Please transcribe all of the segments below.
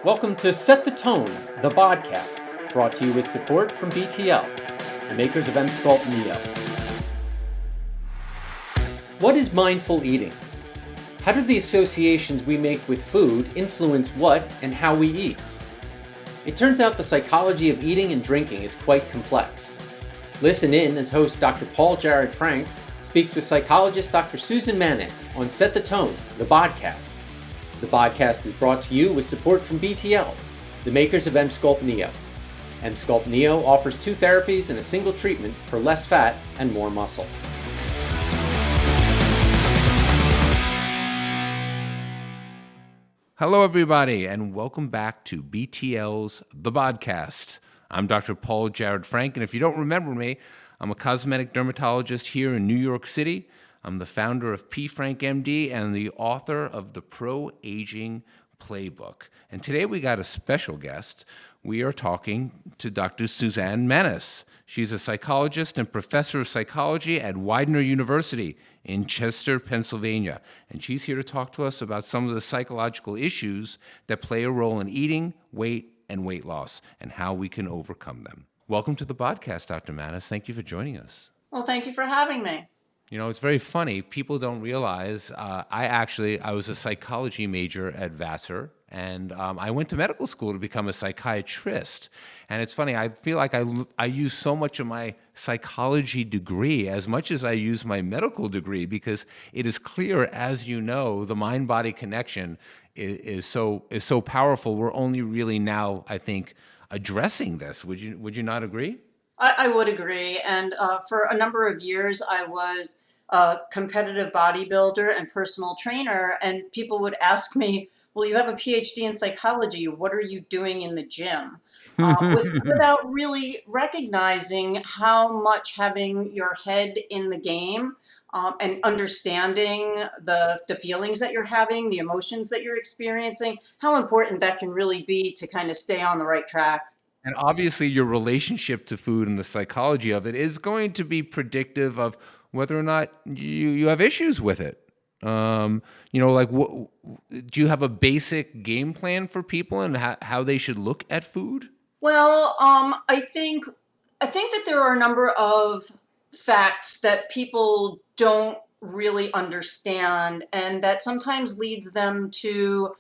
Welcome to Set the Tone, the podcast, brought to you with support from BTL, the makers of Sculpt Neo. What is mindful eating? How do the associations we make with food influence what and how we eat? It turns out the psychology of eating and drinking is quite complex. Listen in as host Dr. Paul Jarrod Frank speaks with psychologist Dr. Suzanne Mannes on Set the Tone, the podcast. The podcast is brought to you with support from BTL, the makers of Sculpt Neo. Sculpt Neo offers 2 therapies and a single treatment for less fat and more muscle. Hello, everybody, and welcome back to BTL's The Podcast. I'm Dr. Paul Jarrod Frank, and if you don't remember me, I'm a cosmetic dermatologist here in New York City. I'm the founder of P. Frank MD and the author of the Pro-Aging Playbook. And today we got a special guest. We are talking to Dr. Suzanne Mannes. She's a psychologist and professor of psychology at Widener University in Chester, Pennsylvania. And she's here to talk to us about some of the psychological issues that play a role in eating, weight, and weight loss, and how we can overcome them. Welcome to the podcast, Dr. Mannes. Thank you for joining us. Well, thank you for having me. You know, it's very funny. People don't realize I was a psychology major at Vassar, and I went to medical school to become a psychiatrist. And it's funny, I feel like I use so much of my psychology degree as much as I use my medical degree, because it is clear, as you know, the mind-body connection is so powerful. We're only really now, I think, addressing this. Would you not agree? I would agree. And for a number of years, I was a competitive bodybuilder and personal trainer. And people would ask me, well, you have a PhD in psychology. What are you doing in the gym? Without really recognizing how much having your head in the game and understanding the feelings that you're having, the emotions that you're experiencing, how important that can really be to kind of stay on the right track. And obviously, your relationship to food and the psychology of it is going to be predictive of whether or not you have issues with it. Do you have a basic game plan for people and how they should look at food? Well, I think that there are a number of facts that people don't really understand, and that sometimes leads them to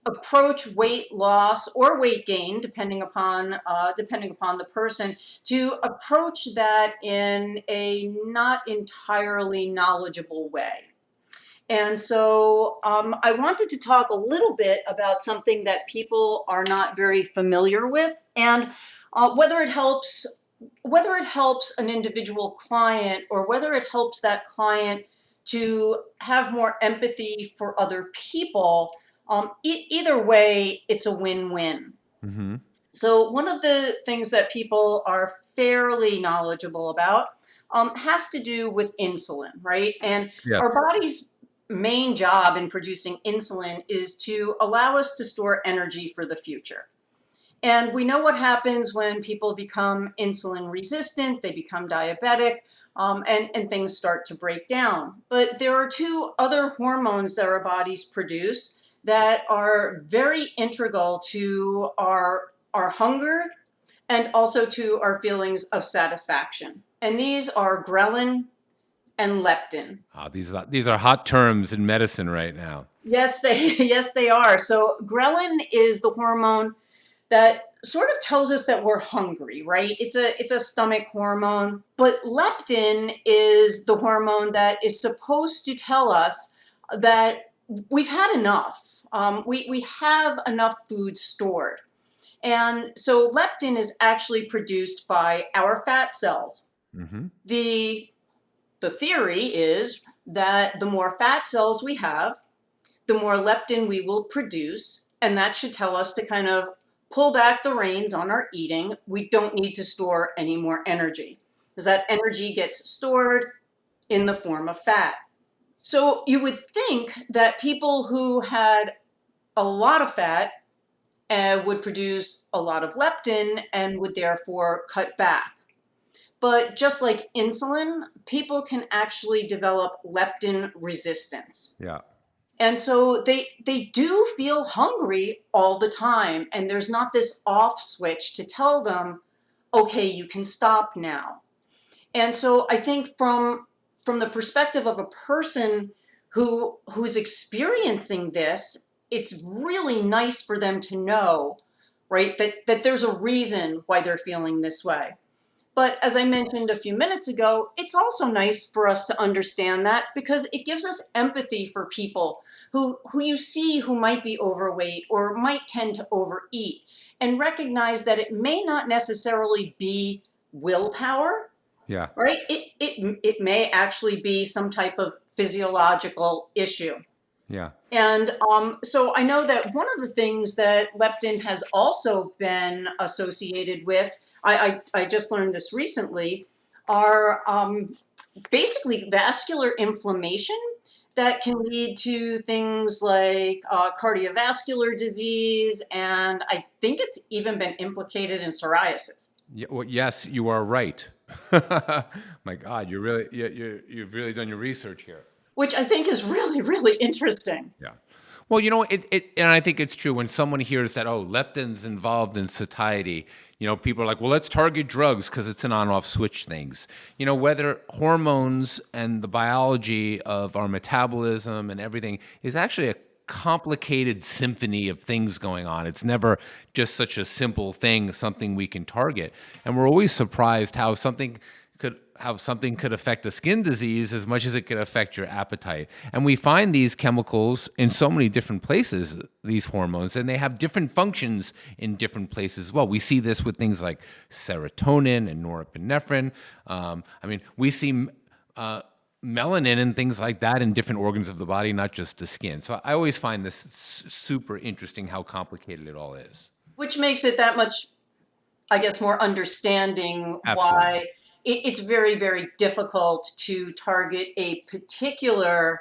approach weight loss or weight gain, depending upon the person, to approach that in a not entirely knowledgeable way. And so I wanted to talk a little bit about something that people are not very familiar with, and whether it helps an individual client, or whether it helps that client to have more empathy for other people. Either way, it's a win-win. Mm-hmm. So one of the things that people are fairly knowledgeable about has to do with insulin, right? And our body's main job in producing insulin is to allow us to store energy for the future. And we know what happens when people become insulin resistant, they become diabetic, and things start to break down. But there are 2 other hormones that our bodies produce that are very integral to our hunger and also to our feelings of satisfaction. And these are ghrelin and leptin. These are hot terms in medicine right now. Yes, they are. So ghrelin is the hormone that sort of tells us that we're hungry, right? It's a stomach hormone. But leptin is the hormone that is supposed to tell us that we've had enough. We have enough food stored. And so leptin is actually produced by our fat cells. Mm-hmm. The theory is that the more fat cells we have, the more leptin we will produce. And that should tell us to kind of pull back the reins on our eating. We don't need to store any more energy, because that energy gets stored in the form of fat. So you would think that people who had a lot of fat would produce a lot of leptin and would therefore cut back. But just like insulin, people can actually develop leptin resistance. Yeah. And so they do feel hungry all the time. And there's not this off switch to tell them, okay, you can stop now. And so I think from the perspective of a person who's experiencing this, it's really nice for them to know, right, that there's a reason why they're feeling this way. But as I mentioned a few minutes ago, it's also nice for us to understand that, because it gives us empathy for people who you see who might be overweight or might tend to overeat, and recognize that it may not necessarily be willpower, Yeah. right? It may actually be some type of physiological issue. Yeah. And so I know that one of the things that leptin has also been associated with, I just learned this recently, are basically vascular inflammation that can lead to things like cardiovascular disease, and I think it's even been implicated in psoriasis. Yeah, well, yes, you are right. My God, you've really done your research here. Which I think is really, really interesting. Yeah. Well, and I think it's true when someone hears that, oh, leptin's involved in satiety, people are like, well, let's target drugs because it's an on-off switch things. Whether hormones and the biology of our metabolism and everything is actually a complicated symphony of things going on. It's never just such a simple thing, something we can target. And we're always surprised how something could affect a skin disease as much as it could affect your appetite. And we find these chemicals in so many different places, these hormones, and they have different functions in different places as well. We see this with things like serotonin and norepinephrine. We see melanin and things like that in different organs of the body, not just the skin. So I always find this super interesting how complicated it all is. Which makes it that much, I guess, more understanding. Absolutely. Why it's very, very difficult to target a particular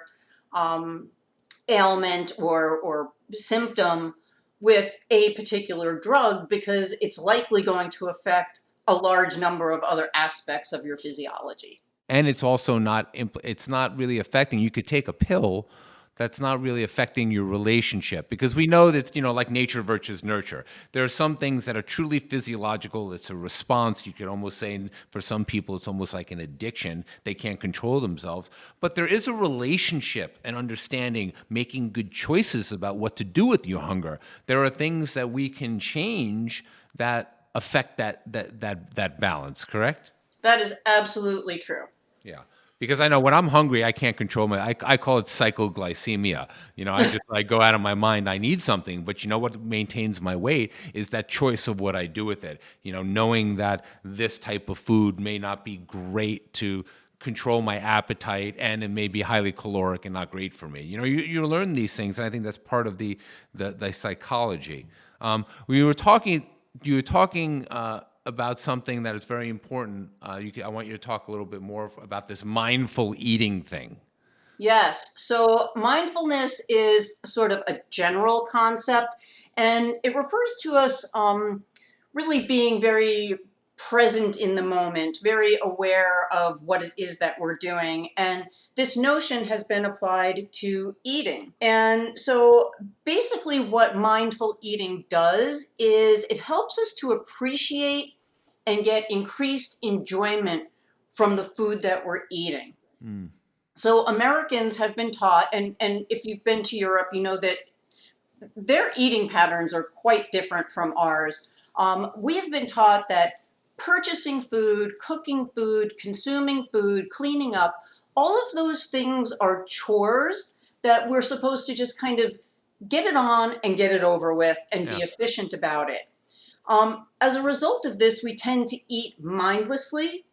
ailment or symptom with a particular drug, because it's likely going to affect a large number of other aspects of your physiology. And it's also it's not really affecting, you could take a pill that's not really affecting your relationship, because we know that, like nature versus nurture. There are some things that are truly physiological. It's a response. You could almost say for some people, it's almost like an addiction. They can't control themselves. But there is a relationship and understanding, making good choices about what to do with your hunger. There are things that we can change that affect that balance, correct? That is absolutely true. Yeah. Because I know when I'm hungry, I can't control I call it psychoglycemia. I go out of my mind, I need something, but what maintains my weight is that choice of what I do with it. Knowing that this type of food may not be great to control my appetite, and it may be highly caloric and not great for me. You learn these things, and I think that's part of the psychology. You were talking about something that is very important. I want you to talk a little bit more about this mindful eating thing. Yes. So mindfulness is sort of a general concept, and it refers to us really being very present in the moment, very aware of what it is that we're doing. And this notion has been applied to eating. And so basically what mindful eating does is it helps us to appreciate and get increased enjoyment from the food that we're eating. Mm. So Americans have been taught, and if you've been to Europe, you know that their eating patterns are quite different from ours. We have been taught that purchasing food, cooking food, consuming food, cleaning up, all of those things are chores that we're supposed to just kind of get it on and get it over with and be efficient about it. As a result of this, we tend to eat mindlessly.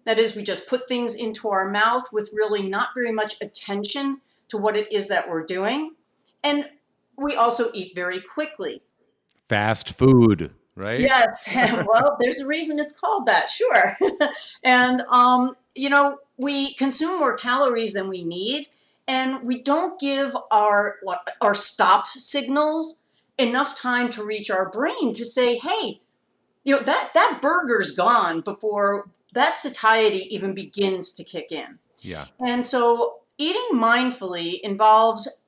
That is, we just put things into our mouth with really not very much attention to what it is that we're doing. And we also eat very quickly. Fast food, right? Yes. Well, there's a reason it's called that, sure. And, we consume more calories than we need, and we don't give our stop signals enough time to reach our brain to say, hey, that burger's gone before that satiety even begins to kick in. Yeah. And so eating mindfully involves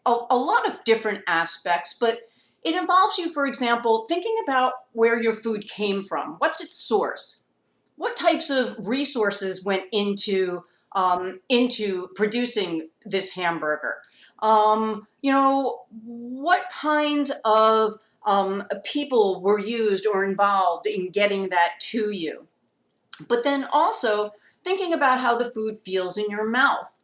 a lot of different aspects, but it involves you, for example, thinking about where your food came from. What's its source? What types of resources went into producing this hamburger? What kinds of people were used or involved in getting that to you? But then also thinking about how the food feels in your mouth,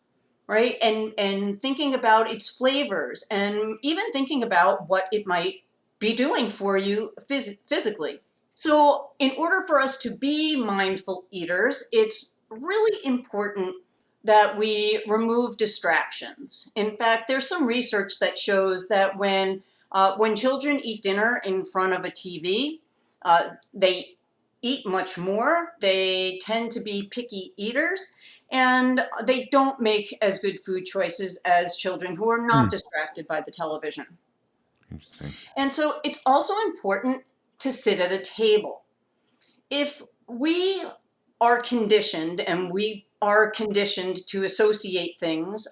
right? And thinking about its flavors, and even thinking about what it might be doing for you physically. So, in order for us to be mindful eaters, it's really important that we remove distractions. In fact, there's some research that shows that when children eat dinner in front of a TV, they eat much more. They tend to be picky eaters, and they don't make as good food choices as children who are not distracted by the television. Interesting. And so it's also important to sit at a table. If we are conditioned, and we are conditioned to associate things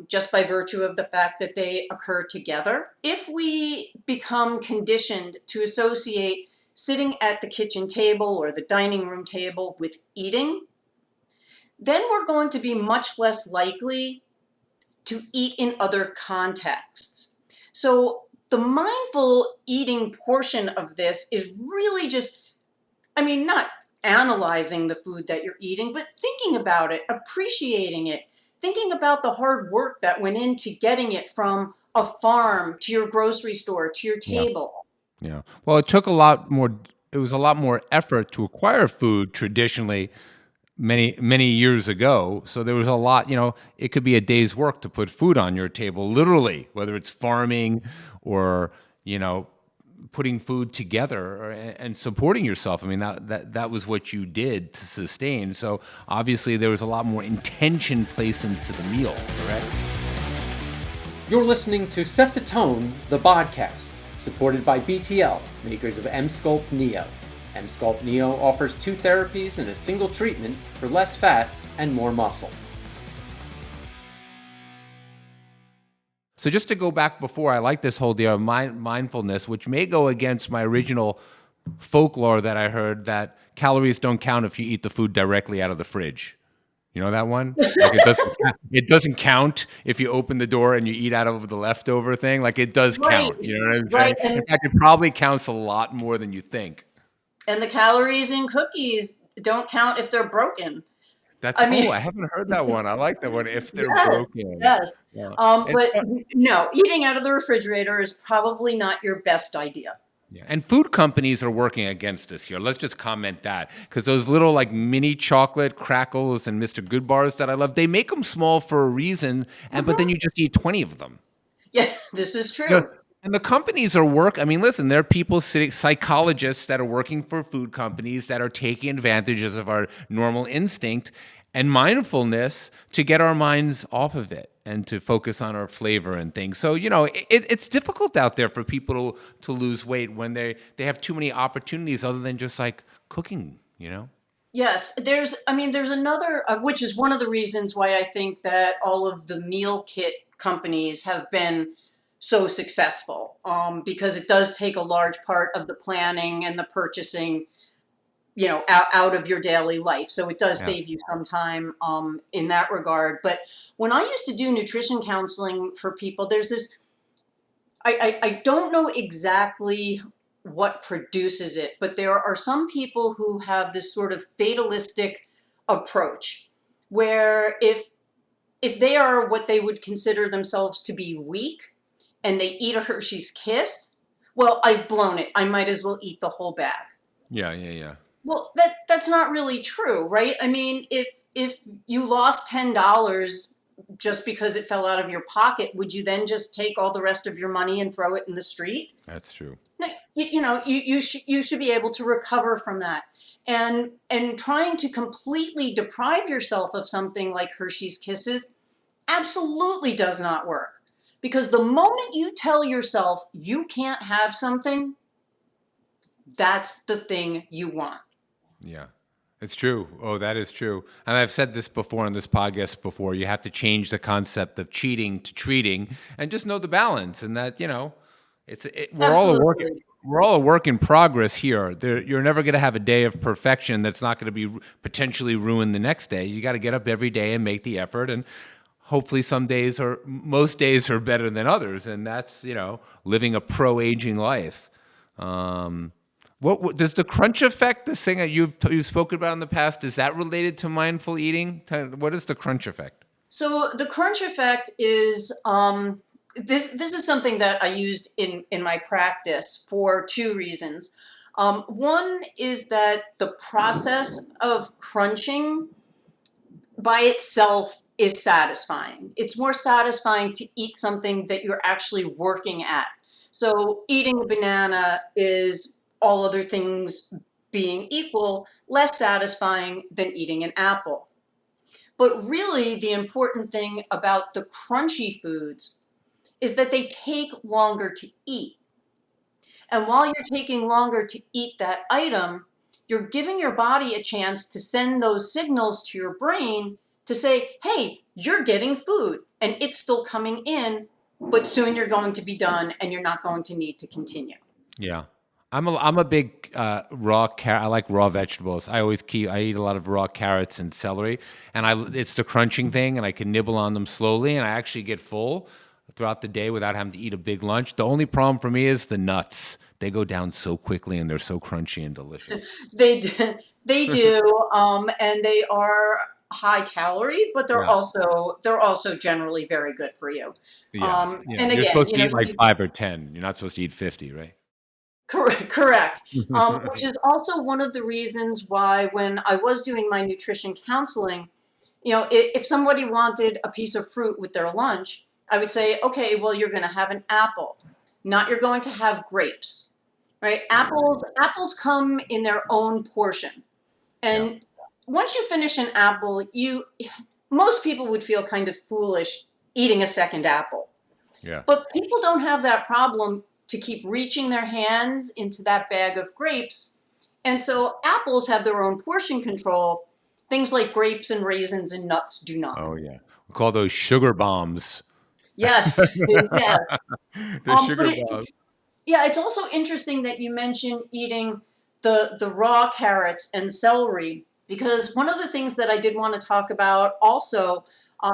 just by virtue of the fact that they occur together, if we become conditioned to associate sitting at the kitchen table or the dining room table with eating, then we're going to be much less likely to eat in other contexts. So the mindful eating portion of this is really just, not analyzing the food that you're eating, but thinking about it, appreciating it, thinking about the hard work that went into getting it from a farm to your grocery store to your Yeah. table. Yeah. Well, it took a lot more. It was a lot more effort to acquire food traditionally many years ago. So there was a lot. It could be a day's work to put food on your table, literally, whether it's farming or putting food together and supporting yourself. I mean, that was what you did to sustain. So obviously there was a lot more intention placed into the meal, correct? You're listening to Set the Tone, the podcast, supported by BTL, makers of M-Sculpt Neo. M-Sculpt Neo offers 2 therapies in a single treatment for less fat and more muscle. So just to go back before, I like this whole deal of mindfulness, which may go against my original folklore that I heard that calories don't count if you eat the food directly out of the fridge. You know that one? Like it doesn't count if you open the door and you eat out of the leftover thing. Like it does Right, count. You know what I'm right. saying? In fact, it probably counts a lot more than you think. And the calories in cookies don't count if they're broken. I mean, I haven't heard that one. I like that one. If they're yes, broken. yes. Yeah. But no, eating out of the refrigerator is probably not your best idea. Yeah. And food companies are working against us here. Let's just comment that, because those little like mini chocolate crackles and Mr. Good bars that I love, they make them small for a reason, but then you just eat 20 of them. Yeah, this is You know, true. and the companies I mean, listen, there are people psychologists that are working for food companies that are taking advantages of our normal instinct and mindfulness to get our minds off of it and to focus on our flavor and things. So, it's difficult out there for people to lose weight when they have too many opportunities other than just like cooking, Yes, there's another, which is one of the reasons why I think that all of the meal kit companies have been so successful, because it does take a large part of the planning and the purchasing, out of your daily life. So it does Yeah. save you some time in that regard. But when I used to do nutrition counseling for people, there's this, I don't know exactly what produces it, but there are some people who have this sort of fatalistic approach where if they are what they would consider themselves to be weak and they eat a Hershey's Kiss, well, I've blown it. I might as well eat the whole bag. Yeah. Well, that's not really true, right? I mean, if you lost $10 just because it fell out of your pocket, would you then just take all the rest of your money and throw it in the street? That's true. No, you should be able to recover from that. And trying to completely deprive yourself of something like Hershey's Kisses absolutely does not work. Because the moment you tell yourself you can't have something, that's the thing you want. Yeah. It's true. Oh, that is true. And I've said this before on this podcast before. You have to change the concept of cheating to treating, and just know the balance. And that Absolutely. we're all a work in progress here. You're never going to have a day of perfection that's not going to be potentially ruined the next day. You got to get up every day and make the effort. And hopefully, most days are better than others. And that's living a pro-aging life. What does the crunch effect, this thing that you've spoken about in the past, is that related to mindful eating? What is the crunch effect? So the crunch effect is this is something that I used in my practice for two reasons. One is that the process of crunching by itself is satisfying. It's more satisfying to eat something that you're actually working at. So eating a banana is, all other things being equal, less satisfying than eating an apple. But really, the important thing about the crunchy foods is that they take longer to eat. And while you're taking longer to eat that item, you're giving your body a chance to send those signals to your brain to say, hey, you're getting food and it's still coming in, but soon you're going to be done and you're not going to need to continue. Yeah. I'm a big raw carrot. I like raw vegetables. I eat a lot of raw carrots and celery, and it's the crunching thing, and I can nibble on them slowly, and I actually get full throughout the day without having to eat a big lunch. The only problem for me is the nuts. They go down so quickly, and they're so crunchy and delicious. They do, and they are high calorie, but they're Yeah, also generally very good for you. yeah, yeah. And You're again, supposed to eat like 5 or 10. You're not supposed to eat 50, right? correct. Which is also one of the reasons why when I was doing my nutrition counseling, if somebody wanted a piece of fruit with their lunch, I would say, okay, well, you're going to have an apple, not you're going to have grapes, right? Apples come in their own portion. Yeah, And once you finish an apple, most people would feel kind of foolish eating a second apple. yeah. But people don't have that problem to keep reaching their hands into that bag of grapes. And so apples have their own portion control. Things like grapes and raisins and nuts do not. Oh, yeah. We call those sugar bombs. Yes, yes. The But sugar bombs. it's also interesting that you mentioned eating the raw carrots and celery, because one of the things that I did want to talk about also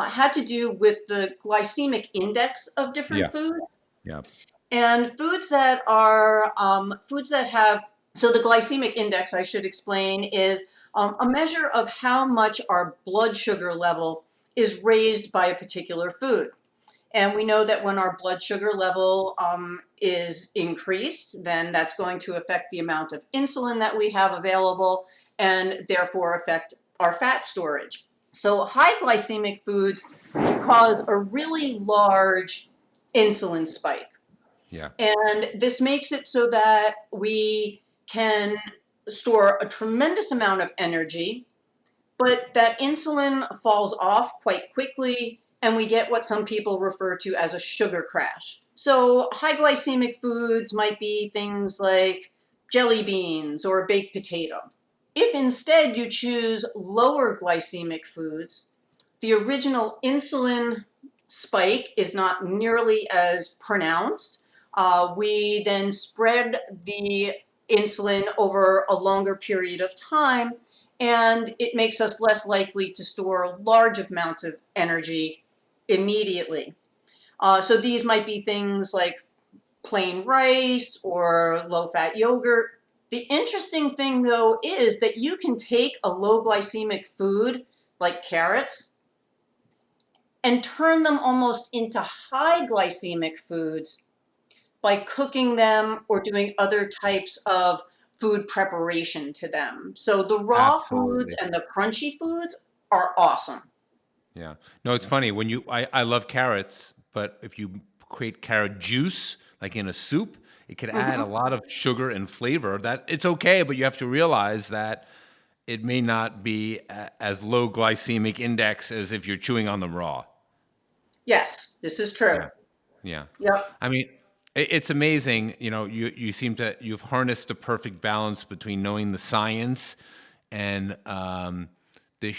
had to do with the glycemic index of different Yeah, foods. yeah, And foods that have, so the glycemic index, I should explain, is a measure of how much our blood sugar level is raised by a particular food. And we know that when our blood sugar level is increased, then that's going to affect the amount of insulin that we have available and therefore affect our fat storage. So high glycemic foods cause a really large insulin spike. yeah. And this makes it so that we can store a tremendous amount of energy, but that insulin falls off quite quickly, and we get what some people refer to as a sugar crash. So, high glycemic foods might be things like jelly beans or baked potato. If instead you choose lower glycemic foods, the original insulin spike is not nearly as pronounced. We then spread the insulin over a longer period of time, and it makes us less likely to store large amounts of energy immediately. So these might be things like plain rice or low-fat yogurt. The interesting thing, though, is that you can take a low glycemic food like carrots and turn them almost into high glycemic foods by cooking them or doing other types of food preparation to them. So the raw foods Absolutely. and the crunchy foods are awesome. Yeah. No, it's funny when I love carrots, but if you create carrot juice, like in a soup, it could add a Mhm. lot of sugar and flavor. That it's okay, but you have to realize that it may not be as low glycemic index as if you're chewing on them raw. Yes, this is true. Yeah. Yeah. Yep. I mean, it's amazing. You've harnessed the perfect balance between knowing the science and the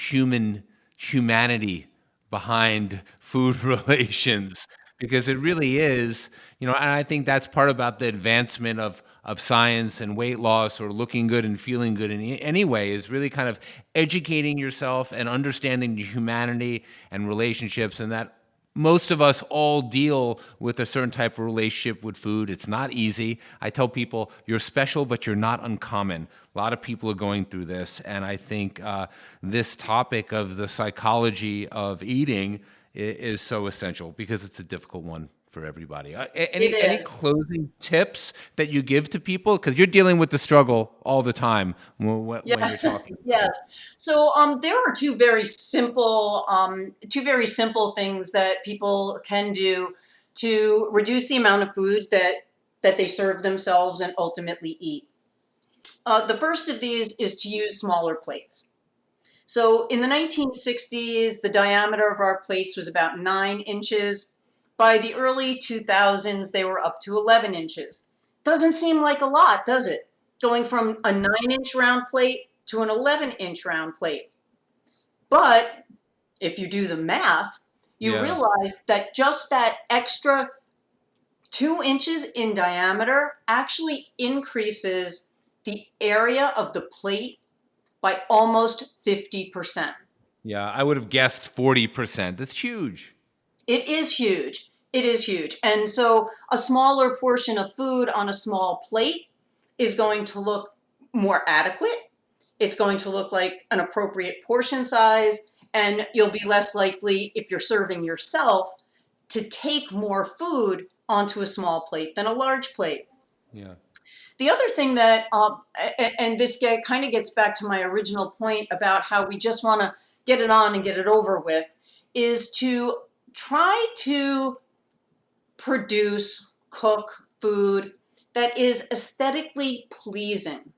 humanity behind food relations, because it really is, and I think that's part about the advancement of science and weight loss, or looking good and feeling good in any way, is really kind of educating yourself and understanding the humanity and relationships, and that most of us all deal with a certain type of relationship with food. It's not easy. I tell people, you're special, but you're not uncommon. A lot of people are going through this, and I think this topic of the psychology of eating is so essential, because it's a difficult one for everybody. Any is. closing tips that you give to people, because you're dealing with the struggle all the time when Yeah. you're talking? Yes. So there are two very simple things that people can do to reduce the amount of food that they serve themselves and ultimately eat. The first of these is to use smaller plates. So in the 1960s, the diameter of our plates was about 9 inches. By the early 2000s, they were up to 11 inches. Doesn't seem like a lot, does it? Going from a 9-inch round plate to an 11-inch round plate. But if you do the math, you realize that just that extra 2 inches in diameter actually increases the area of the plate by almost 50%. Yeah, I would have guessed 40%. That's huge. It is huge. It is huge. And so a smaller portion of food on a small plate is going to look more adequate. It's going to look like an appropriate portion size, and you'll be less likely, if you're serving yourself, to take more food onto a small plate than a large plate. Yeah. The other thing that, and this kind of gets back to my original point about how we just want to get it on and get it over with, is to try to produce, cook food that is aesthetically pleasing.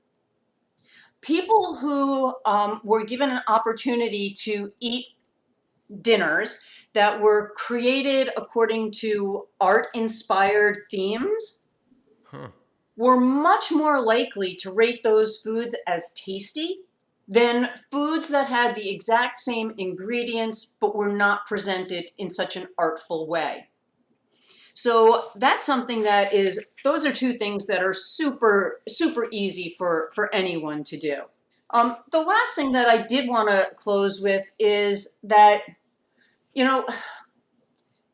People who were given an opportunity to eat dinners that were created according to art-inspired themes were much more likely to rate those foods as tasty than foods that had the exact same ingredients but were not presented in such an artful way. So that's something those are two things that are super, super easy for anyone to do. The last thing that I did want to close with is that,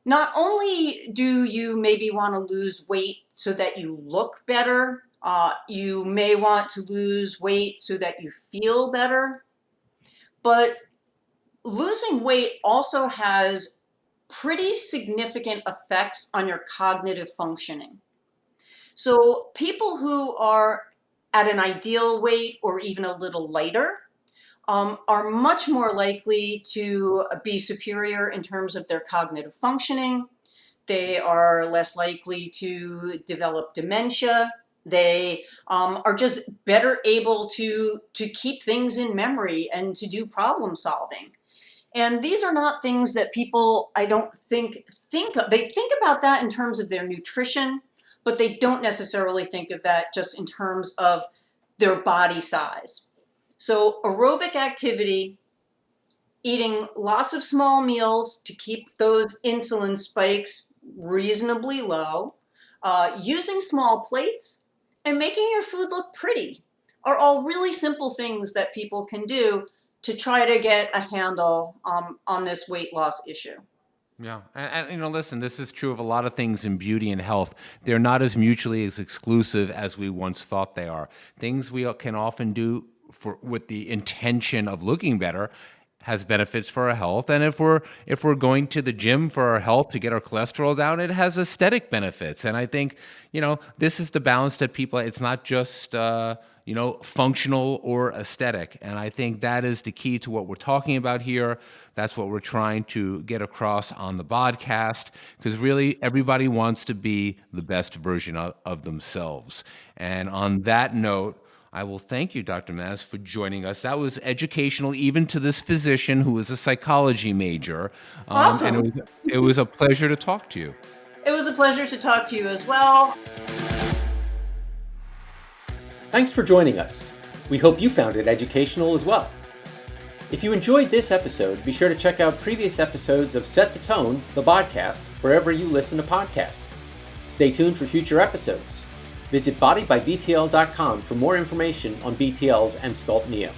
not only do you maybe want to lose weight so that you look better, you may want to lose weight so that you feel better, but losing weight also has pretty significant effects on your cognitive functioning. So people who are at an ideal weight or even a little lighter are much more likely to be superior in terms of their cognitive functioning. They are less likely to develop dementia. They are just better able to keep things in memory and to do problem solving. And these are not things that people, I don't think of. They think about that in terms of their nutrition, but they don't necessarily think of that just in terms of their body size. So aerobic activity, eating lots of small meals to keep those insulin spikes reasonably low, using small plates, and making your food look pretty are all really simple things that people can do to try to get a handle on this weight loss issue. Yeah. And listen, this is true of a lot of things in beauty and health. They're not as mutually as exclusive as we once thought they are. Things we can often do with the intention of looking better has benefits for our health. And if we're going to the gym for our health to get our cholesterol down, it has aesthetic benefits. And I think, this is the balance that people, it's not just functional or aesthetic. And I think that is the key to what we're talking about here. That's what we're trying to get across on the podcast, because really everybody wants to be the best version of themselves. And on that note, I will thank you, Dr. Mannes, for joining us. That was educational, even to this physician who is a psychology major. Awesome. And it was a pleasure to talk to you. It was a pleasure to talk to you as well. Thanks for joining us. We hope you found it educational as well. If you enjoyed this episode, be sure to check out previous episodes of Set the Tone, the podcast, wherever you listen to podcasts. Stay tuned for future episodes. Visit bodybybtl.com for more information on BTL's M-Sculpt Neo.